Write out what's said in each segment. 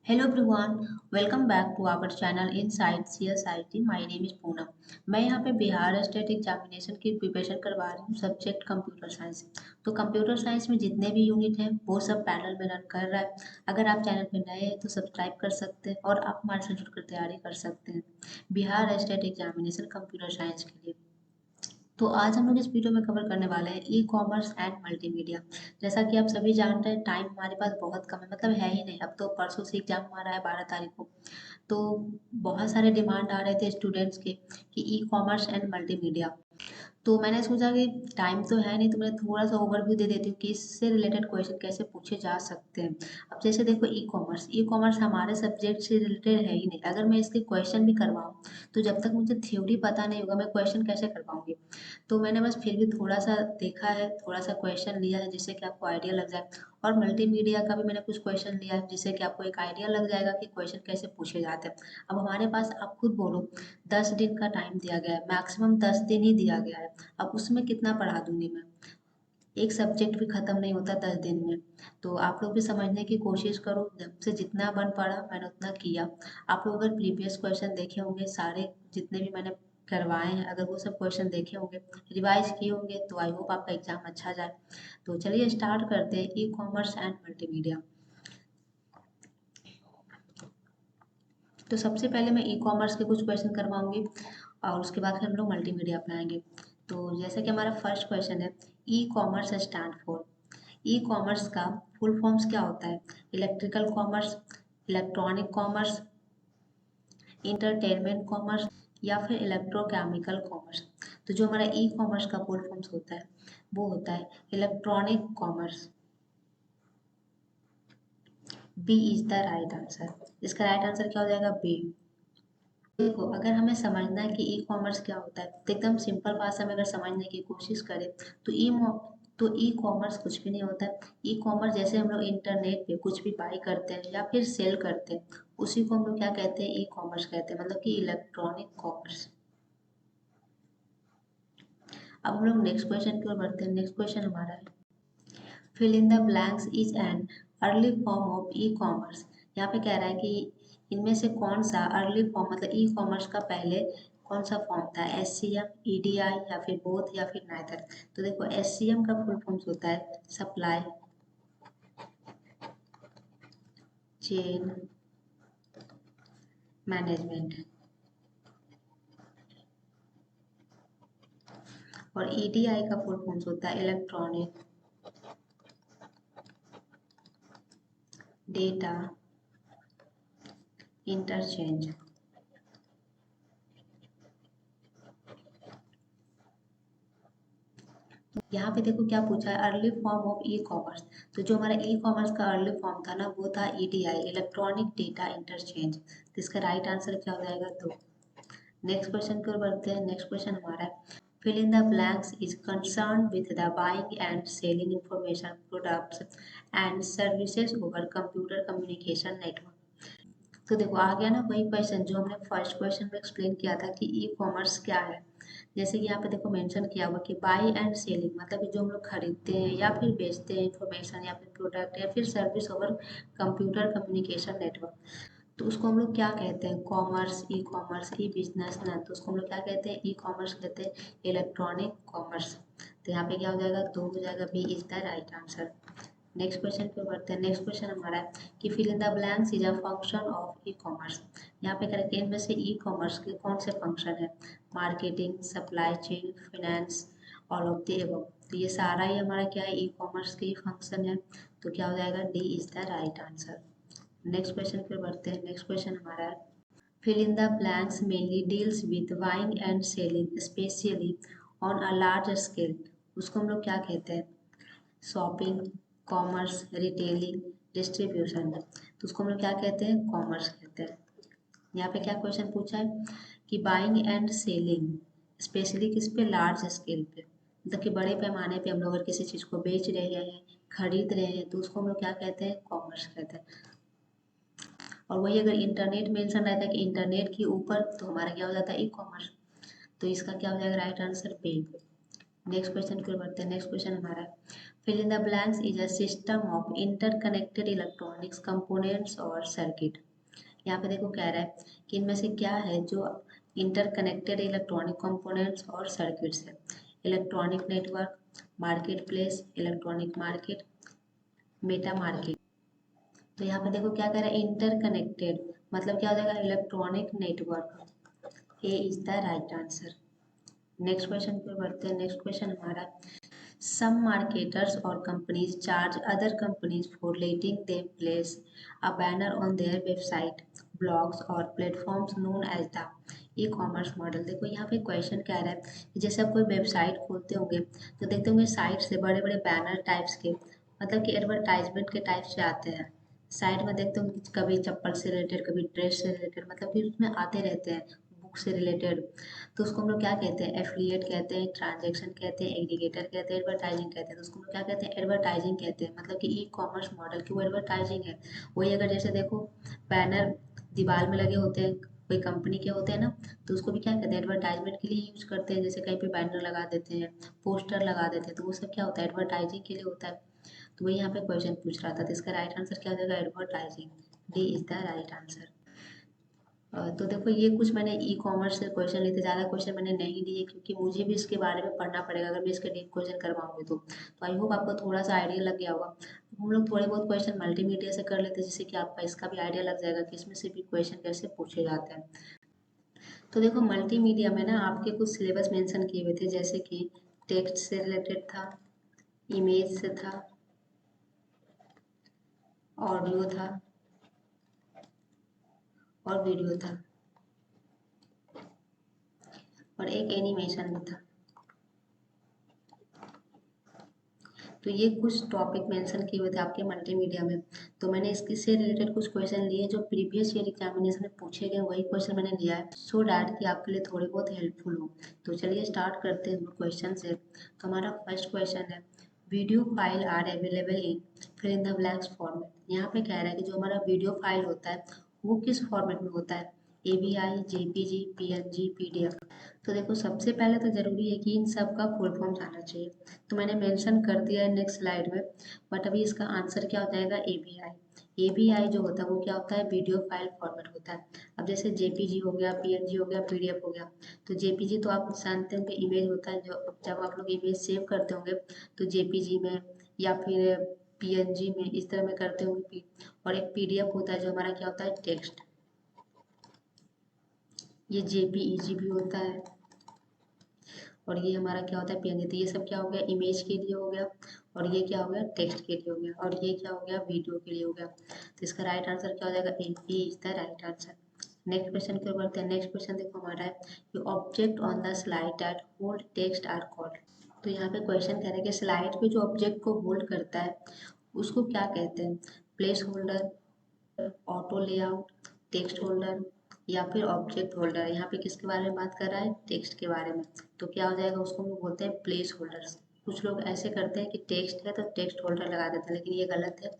Hello everyone, welcome back to our channel Inside CSIT. My name is Poonam. मैं यहाँ पे Bihar state examination की preparation करवा रही हूँ, सब्जेक्ट कंप्यूटर साइंस। तो कंप्यूटर साइंस में जितने भी यूनिट हैं वो सब पैनल में रन कर रहा है। अगर आप चैनल पे नए हैं तो सब्सक्राइब कर सकते हैं और आप हमारे साथ जुड़कर तैयारी कर सकते हैं Bihar state examination computer science के लिए। तो आज हम लोग इस वीडियो में कवर करने वाले हैं ई कॉमर्स एंड मल्टीमीडिया। जैसा कि आप सभी जानते हैं, टाइम हमारे पास बहुत कम है, मतलब है ही नहीं। अब तो परसों से एग्जाम हमारा है 12 तारीख को। तो बहुत सारे डिमांड आ रहे थे स्टूडेंट्स के कि ई कॉमर्स एंड मल्टीमीडिया। तो मैंने सोचा कि टाइम तो है नहीं, तो मैं थोड़ा सा ओवरव्यू दे देती हूँ कि इससे रिलेटेड क्वेश्चन कैसे पूछे जा सकते हैं। अब जैसे देखो, ई कॉमर्स हमारे सब्जेक्ट से रिलेटेड है ही नहीं। अगर मैं इसके क्वेश्चन भी करवाऊँ तो जब तक मुझे थ्योरी पता नहीं होगा मैं क्वेश्चन कैसे कर पाऊँगी। तो मैंने बस फिर भी थोड़ा सा देखा है, थोड़ा सा क्वेश्चन लिया है जिससे कि आपको आइडिया लग जाए। और मल्टीमीडिया का भी मैंने कुछ क्वेश्चन लिया है जिससे कि आपको एक आइडिया लग जाएगा कि क्वेश्चन कैसे पूछे जाते हैं। अब हमारे पास, आप खुद बोलो, 10 दिन का टाइम दिया गया है, मैक्सिमम 10 दिन ही दिया गया है। अब उसमें कितना पढ़ा दूंगी मैं? एक सब्जेक्ट भी खत्म नहीं होता 10 दिन में। तो आप लोग भी समझने की कोशिश करो, जब से जितना बन पड़ा मैंने उतना किया। आप लोग अगर प्रीवियस क्वेश्चन देखे होंगे, सारे जितने भी मैंने करवाए हैं, अगर वो सब क्वेश्चन देखे होंगे, रिवाइज किए होंगे, तो आई होप आपका एग्जाम अच्छा जाए। तो चलिए स्टार्ट करते हैं ई कॉमर्स एंड मल्टीमीडिया। तो सबसे पहले मैं ई कॉमर्स के कुछ क्वेश्चन करवाऊंगी और उसके बाद फिर हम लोग मल्टीमीडिया पे आएंगे। तो जैसे कि हमारा फर्स्ट क्वेश्चन है, e commerce stand for. E commerce का फुल फॉर्म्स क्या होता है? Electrical commerce, electronic commerce, entertainment commerce, या फिर इलेक्ट्रोकेमिकल कॉमर्स। तो जो हमारा ई कॉमर्स का फुल फॉर्म्स होता है वो होता है electronic commerce. B is the right answer. इसका राइट आंसर क्या हो जाएगा? बी। देखो, अगर हमें समझना है कि ई कॉमर्स क्या होता है तो एकदम सिंपल भाषा में अगर समझने की कोशिश करें तो ई कॉमर्स कुछ भी नहीं होता है। ई कॉमर्स जैसे हम लोग इंटरनेट पे कुछ भी बाई करते हैं या फिर सेल करते हैं, उसी को हम लोग क्या कहते हैं? ई कॉमर्स कहते हैं, मतलब कि इलेक्ट्रॉनिक कॉमर्स। अब हम लोग नेक्स्ट क्वेश्चन की ओर बढ़ते हैं। नेक्स्ट क्वेश्चन हमारा है, fill in the blanks is an early form of e commerce. यहाँ पे कह रहा है कि इनमें से कौन सा अर्ली फॉर्म, मतलब ई कॉमर्स का पहले कौन सा फॉर्म था? S C M, E D I, या फिर बोथ, या फिर नाइदर। तो देखो, एस सी एम का फुल फॉर्म्स होता है सप्लाई चेन मैनेजमेंट, और ई डी आई का फुल फॉर्म्स होता है इलेक्ट्रॉनिक डेटा इंटरचेंज। यहाँ पे देखो क्या पूछा है, early form of e commerce. तो जो हमारा ई कॉमर्स का अर्ली फॉर्म था ना, वो था ईडीआई, इलेक्ट्रॉनिक डेटा इंटरचेंज। तो इसका राइट आंसर क्या हो जाएगा? दो। नेक्स्ट क्वेश्चन की ओर बढ़ते हैं। नेक्स्ट क्वेश्चन हमारा है, fill in the blanks is concerned with the buying and selling information products and services over computer communication network। तो देखो, आ गया ना वही क्वेश्चन जो हमने फर्स्ट क्वेश्चन में एक्सप्लेन किया था कि ई कॉमर्स क्या है। जैसे कि यहाँ पे देखो मेंशन किया हुआ कि बाई एंड सेलिंग, मतलब कि जो हम लोग खरीदते हैं या फिर बेचते हैं इंफॉर्मेशन या फिर प्रोडक्ट या फिर service over computer communication network, तो उसको हम लोग क्या कहते हैं? कॉमर्स, ई कॉमर्स, ई बिजनेस ना, तो उसको हम लोग क्या कहते हैं? ई कॉमर्स कहते हैं, इलेक्ट्रॉनिक कॉमर्स। तो यहाँ पे क्या हो जाएगा? दो हो जाएगा। B is the right answer. Next question पे बढ़ते हैं। नेक्स्ट क्वेश्चन हमारा है कि fill in the blanks is a function of e commerce. यहाँ पे करेक्ट, इनमें से ई कॉमर्स के कौन से फंक्शन है? Marketing, supply chain, finance, all of the above. तो ये सारा ही हमारा क्या है? ई कॉमर्स के ही फंक्शन है। तो क्या हो जाएगा? D is the right answer. Next question पे बढ़ते हैं। नेक्स्ट क्वेश्चन हमारा है, fill in the blanks mainly deals with buying and selling especially on a large scale। उसको हम लोग क्या कहते हैं? Shopping, commerce, retailing, distribution. तो उसको हम लोग क्या कहते हैं? कॉमर्स कहते हैं। यहाँ पे क्या क्वेश्चन पूछा है कि बाइंग एंड सेलिंग स्पेशली किस पे? लार्ज स्केल पे, मतलब कि बड़े पैमाने पे हम लोग अगर किसी चीज़ को बेच रहे हैं, खरीद रहे हैं, तो उसको हम लोग क्या कहते हैं? कॉमर्स कहते हैं। और वही अगर इंटरनेट मेंशन रहता है कि इंटरनेट के ऊपर, तो हमारा क्या हो जाता है? E commerce. तो इसका क्या हो जाएगा? Right answer B. Next question की ओर बढ़ते हैं। नेक्स्ट क्वेश्चन हमारा है, fill in the blanks is a system of interconnected electronics components और सर्किट। यहाँ पे देखो कह रहा है कि इनमें से क्या है जो इंटरकनेक्टेड इलेक्ट्रॉनिक कंपोनेंट्स और सर्किट्स है। Electronic network, market place, electronic market, Meta market. तो यहाँ पे देखो क्या कह रहा है, इंटरकनेक्टेड मतलब क्या हो जाएगा, electronic network. A is the right answer. Next question पे बढ़ते हैं। नेक्स्ट क्वेश्चन हमारा, some marketers or companies charge other companies for letting them place a banner on their website, blogs or platforms known as the e-commerce model। देखो यहाँ पे question कह रहा है कि जैसे आप कोई वेबसाइट खोलते होंगे तो देखते होंगे साइड से बड़े बड़े बैनर टाइप्स के, मतलब कि एडवर्टाइजमेंट के टाइप से आते हैं। साइड में देखते होंगे कि कभी चप्पल से रिलेटेड, कभी ड्रेस से रिलेटेड, मतलब कि उसमें आते रहते हैं, बुक से रिलेटेड। तो उसको हम लोग क्या कहते हैं, एफिलिएट कहते हैं, ट्रांजैक्शन कहते हैं, एग्रीगेटर कहते हैं, एडवर्टाइजिंग कहते हैं। तो उसको हम लोग क्या कहते हैं, एडवर्टाइजिंग कहते हैं, मतलब कि ई कॉमर्स मॉडल की वो एडवर्टाइजिंग है। वही अगर जैसे देखो बैनर दीवार में लगे होते हैं, कोई कंपनी के होते हैं ना, तो उसको भी क्या कहते हैं, एडवर्टाइजमेंट के लिए यूज करते हैं। जैसे कहीं पे बैनर लगा देते हैं, पोस्टर लगा देते हैं, तो वो सब क्या होता है, एडवर्टाइजिंग के लिए होता है। तो वही यहाँ पे क्वेश्चन पूछ रहा था, तो इसका राइट आंसर क्या हो जाएगा, advertising. D is the right answer. तो देखो ये कुछ मैंने ई कॉमर्स से क्वेश्चन लिए थे, ज़्यादा क्वेश्चन मैंने नहीं लिए क्योंकि मुझे भी इसके बारे में पढ़ना पड़ेगा अगर मैं इसके डीप क्वेश्चन करवाऊंगी तो आई होप आपको थोड़ा सा आइडिया लग गया होगा। तो हम लोग थोड़े बहुत क्वेश्चन मल्टीमीडिया से कर लेते हैं जिससे कि आपका इसका भी आइडिया लग जाएगा कि इसमें से भी क्वेश्चन कैसे पूछे जाते हैं। तो देखो मल्टीमीडिया में ना आपके कुछ सिलेबस मेंशन किए हुए थे, जैसे कि टेक्स्ट से रिलेटेड था, इमेज से था, ऑडियो था और वीडियो था और एक एनिमेशन भी था। तो ये कुछ टॉपिक मेंशन किए हुए थे आपके मल्टीमीडिया में। तो मैंने इसके से रिलेटेड कुछ क्वेश्चन लिए जो प्रीवियस ईयर एग्जामिनेशन में पूछे गए, वही क्वेश्चन मैंने लिया है सो डैट कि आपके लिए थोड़े बहुत हेल्पफुल हो। तो चलिए स्टार्ट करते हैं क्वेश्चन से। तो हमारा फर्स्ट क्वेश्चन है, video file are available in fill in the blanks format. यहाँ पे कह रहा है कि जो हमारा वीडियो फाइल होता है वो किस फॉर्मेट में होता है, AVI, JPG, PNG, PDF। तो देखो सबसे पहले तो ज़रूरी है कि इन सब का फुल फॉर्म आना चाहिए, तो मैंने मेंशन कर दिया है नेक्स्ट स्लाइड में। बट अभी इसका आंसर क्या हो जाएगा, AVI। AVI जो होता है वो क्या होता है, वीडियो फाइल फॉर्मेट होता है। अब जैसे JPG हो गया, PNG हो गया, PDF हो गया। तो JPG तो आप जानते होंगे इमेज होता है, जो जब आप लोग इमेज सेव करते होंगे तो JPG में या फिर PNG में इस तरह में करते होंगे। और एक PDF होता है जो हमारा क्या होता है, टेक्स्ट। ये JPEG भी होता है और ये हमारा क्या होता है, PNG। तो ये सब क्या हो गया, इमेज के लिए हो गया, और ये क्या हो गया, टेक्स्ट के लिए हो गया, और ये क्या हो गया, वीडियो के लिए हो गया। तो इसका राइट आंसर क्या हो जाएगा, A is the right answer. Next question की ओर बढ़ते हैं। नेक्स्ट क्वेश्चन देखो हमारा है कि object on the slide that hold text are called. तो यहाँ पे क्वेश्चन कह रहे हैं कि स्लाइड पे जो ऑब्जेक्ट को होल्ड करता है उसको क्या कहते हैं, place holder, auto layout, text holder या फिर ऑब्जेक्ट होल्डर। यहाँ पे किसके बारे में बात कर रहा है, टेक्स्ट के बारे में। तो क्या हो जाएगा, उसको हम लोग बोलते हैं प्लेस होल्डर्स। कुछ लोग ऐसे करते हैं कि टेक्स्ट है तो टेक्स्ट होल्डर लगा देते हैं, लेकिन ये गलत है,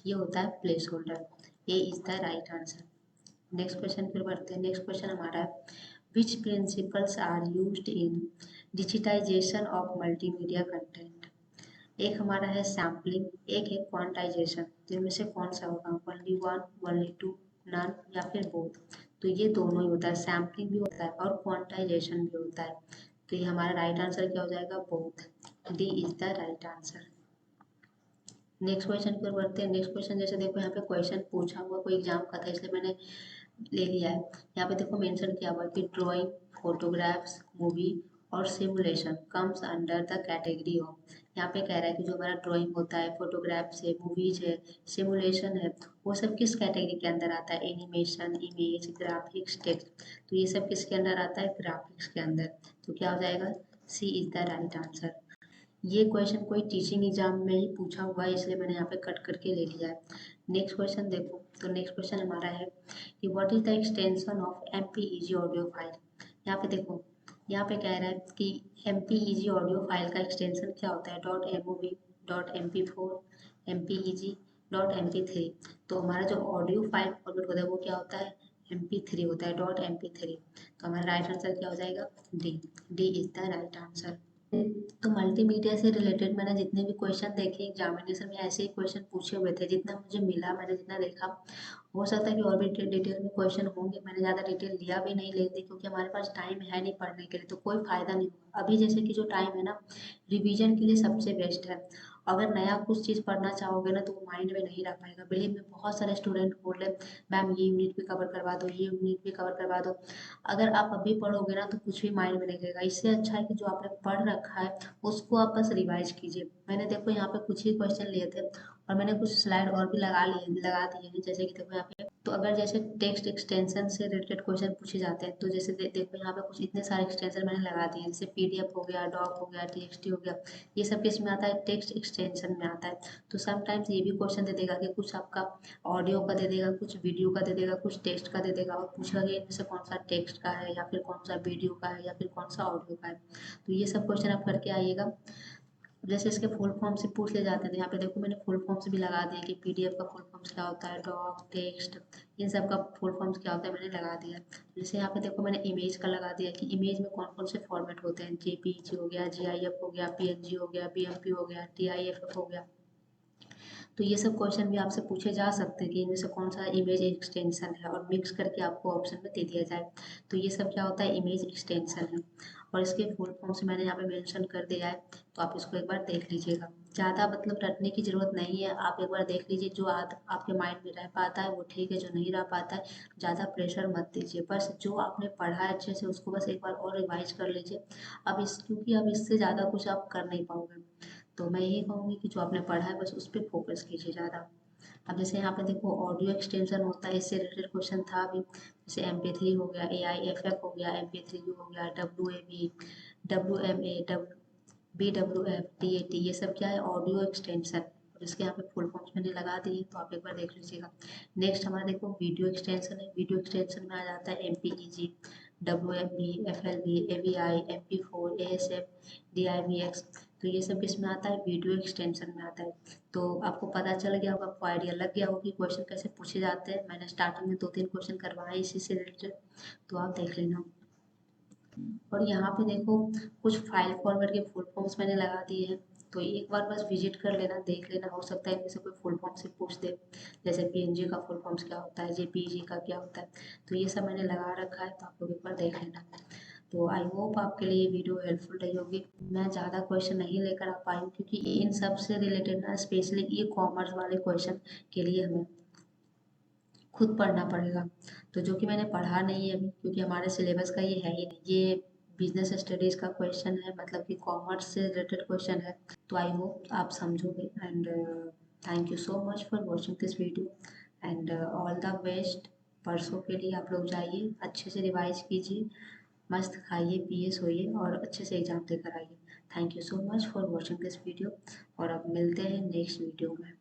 ये होता है placeholder. A is the right answer. Next question फिर बढ़ते हैं। नेक्स्ट क्वेश्चन हमारा है, which principles are used in digitisation of multimedia content. एक हमारा है सैम्पलिंग, एक है क्वांटाइजेशन। जिनमें से कौन सा होगा, only one, only two, none या फिर बोथ। तो ये दोनों ही होता है, सैम्पलिंग भी होता है और क्वांटाइजेशन भी होता है। तो ये हमारा राइट आंसर क्या हो जाएगा, both. D is the right answer. Next question की ओर बढ़ते हैं। नेक्स्ट क्वेश्चन जैसे देखो यहाँ पे क्वेश्चन पूछा हुआ कोई एग्जाम का था इसलिए मैंने ले लिया है। यहाँ पे देखो मेंशन किया हुआ है कि ड्राइंग, फोटोग्राफ्स, मूवी और simulation comes under the category of. यहाँ पे कह रहा है कि जो हमारा ड्राइंग होता है, फोटोग्राफ्स है, मूवीज है, सिमुलेशन है, वो सब किस कैटेगरी के अंदर आता है, एनिमेशन, इमेज, ग्राफिक्स, टेक्स्ट। तो ये सब किसके अंदर आता है, ग्राफिक्स के अंदर। तो क्या हो जाएगा, सी इज द राइट आंसर। ये क्वेश्चन कोई टीचिंग एग्जाम में ही पूछा हुआ है इसलिए मैंने यहाँ पे कट करके ले लिया है। नेक्स्ट क्वेश्चन देखो, तो नेक्स्ट क्वेश्चन हमारा है कि what is the extension of MPEG audio file. यहाँ पे देखो, यहाँ पे कह रहा है कि MPEG ऑडियो फाइल का एक्सटेंशन क्या होता है, .mov, .mp4, MPEG, .mp3। तो हमारा जो ऑडियो फाइल फॉर्मेट होता है वो क्या होता है, MP3 होता है, .mp3। तो हमारा राइट आंसर क्या हो जाएगा, D. D is the right answer. तो मल्टीमीडिया से रिलेटेड मैंने जितने भी क्वेश्चन देखे एग्जामिनेशन में ऐसे ही क्वेश्चन पूछे हुए थे, जितना मुझे मिला मैंने जितना देखा। हो सकता है कि और भी डिटेल में क्वेश्चन होंगे, मैंने ज़्यादा डिटेल लिया भी नहीं लेती क्योंकि हमारे पास टाइम है नहीं पढ़ने के लिए, तो कोई फ़ायदा नहीं होगा। अभी जैसे कि जो टाइम है ना, रिवीजन के लिए सबसे बेस्ट है। अगर नया कुछ चीज़ पढ़ना चाहोगे ना तो वो माइंड में नहीं रह पाएगा। बिलीव में बहुत सारे स्टूडेंट बोल रहे मैम ये यूनिट भी कवर करवा दो, ये यूनिट भी कवर करवा दो। अगर आप अभी पढ़ोगे ना तो कुछ भी माइंड में नहीं रहेगा। इससे अच्छा है कि जो आपने पढ़ रखा है उसको आप बस रिवाइज कीजिए। मैंने देखो यहाँ पे कुछ ही क्वेश्चन लिए थे और मैंने कुछ स्लाइड और भी लगा दिए हैं, जैसे कि देखो यहाँ पे। तो अगर जैसे टेक्स्ट एक्सटेंशन से रिलेटेड क्वेश्चन पूछे जाते हैं तो जैसे देखो यहाँ पे कुछ इतने सारे एक्सटेंशन मैंने लगा दिए हैं, जैसे पीडीएफ हो गया, डॉक हो गया, टीएक्सटी हो गया। ये सब किस में आता है? टेक्स्ट एक्सटेंशन में आता है। तो समटाइम्स ये भी क्वेश्चन दे देगा कि कुछ आपका ऑडियो का दे देगा, कुछ वीडियो का दे देगा, कुछ टेक्स्ट का दे देगा और पूछेगा कि इनमें से कौन सा टेक्स्ट का है या फिर कौन सा वीडियो का है या फिर कौन सा ऑडियो का है। तो ये सब क्वेश्चन आप करके आइएगा। जैसे इसके फुल फॉर्म से पूछ ले जाते हैं, तो यहाँ पे देखो मैंने फुल फॉर्म्स भी लगा दिए कि पीडीएफ का फुल फॉर्म्स क्या होता है, डॉक, टेक्स्ट, इन सब का फुल फॉर्म्स क्या होता है मैंने लगा दिया। जैसे यहाँ पे देखो मैंने इमेज का लगा दिया कि इमेज में कौन कौन से फॉर्मेट होते हैं, जेपीजी हो गया, जीआईएफ हो गया, पीएनजी हो गया, बीएमपी हो गया, टीआईएफ हो गया। तो ये सब क्वेश्चन भी आपसे पूछे जा सकते हैं कि इनमें से कौन सा इमेज एक्सटेंशन है और मिक्स करके आपको ऑप्शन में दे दिया जाए। तो ये सब क्या होता है? इमेज एक्सटेंशन है। और इसके फुल फॉर्म से मैंने यहाँ पे मेंशन कर दिया है, तो आप इसको एक बार देख लीजिएगा। ज़्यादा मतलब रटने की ज़रूरत नहीं है, आप एक बार देख लीजिए। जो आपके माइंड में रह पाता है वो ठीक है, जो नहीं रह पाता है ज़्यादा प्रेशर मत दीजिए। बस जो आपने पढ़ा है अच्छे से उसको बस एक बार और रिवाइज कर लीजिए। अब इस क्योंकि अब इससे ज़्यादा कुछ आप कर नहीं पाओगे। तो मैं यही कहूँगी कि जो आपने पढ़ा है बस उस पर फोकस कीजिए ज़्यादा। अब जैसे यहाँ पे देखो ऑडियो एक्सटेंशन होता है, इससे रिलेटेड क्वेश्चन था अभी। जैसे MP3 हो गया, AIFF हो गया, MP3 हो गया, WAV, WMA, BWF, DAT, ये सब क्या है? Audio extension. और इसके यहाँ पे फुल फॉर्म्स मैंने लगा दिए, तो आप एक बार देख लीजिएगा। नेक्स्ट हमारा देखो वीडियो एक्सटेंशन है। वीडियो एक्सटेंशन में आ जाता है MPEG, WMV, FLV, AVI, MP4, ASF, DIVX। तो ये सब किस में आता है? वीडियो एक्सटेंशन में आता है। तो आपको पता चल गया होगा, आपको आइडिया लग गया होगा कि क्वेश्चन कैसे पूछे जाते हैं। मैंने स्टार्टिंग में 2-3 क्वेश्चन करवाए इसी से रिलेटेड, तो आप देख लेना। और यहाँ पे देखो कुछ फाइल फॉर्मेट के फुल फॉर्म्स मैंने लगा दिए हैं, तो एक बार बस विजिट कर लेना, देख लेना। हो सकता है इनमें से कोई फुल फॉर्म से पूछ दे, जैसे पीएनजी का फुल फॉर्म्स क्या होता है, जेपीजी का क्या होता है। तो ये सब मैंने लगा रखा है, तो आप लोग एक बार देख लेना। तो आई होप आपके लिए ये वीडियो हेल्पफुल रही होगी। मैं ज़्यादा क्वेश्चन नहीं लेकर आ पाई हूँ क्योंकि इन सब से रिलेटेड ना स्पेशली ई कॉमर्स वाले क्वेश्चन के लिए हमें खुद पढ़ना पड़ेगा। तो जो कि मैंने पढ़ा नहीं है अभी, क्योंकि हमारे सिलेबस का ये है ही नहीं। ये बिजनेस स्टडीज़ का क्वेश्चन है, मतलब कि कॉमर्स से रिलेटेड क्वेश्चन है। तो आई होप आप समझोगे। And thank you so much for watching this video and all the best. परसों के लिए आप लोग जाइए, अच्छे से रिवाइज कीजिए, मस्त खाइए पिए सोइए और अच्छे से एग्जाम देकर आइए। Thank you so much for watching this video और अब मिलते हैं नेक्स्ट वीडियो में।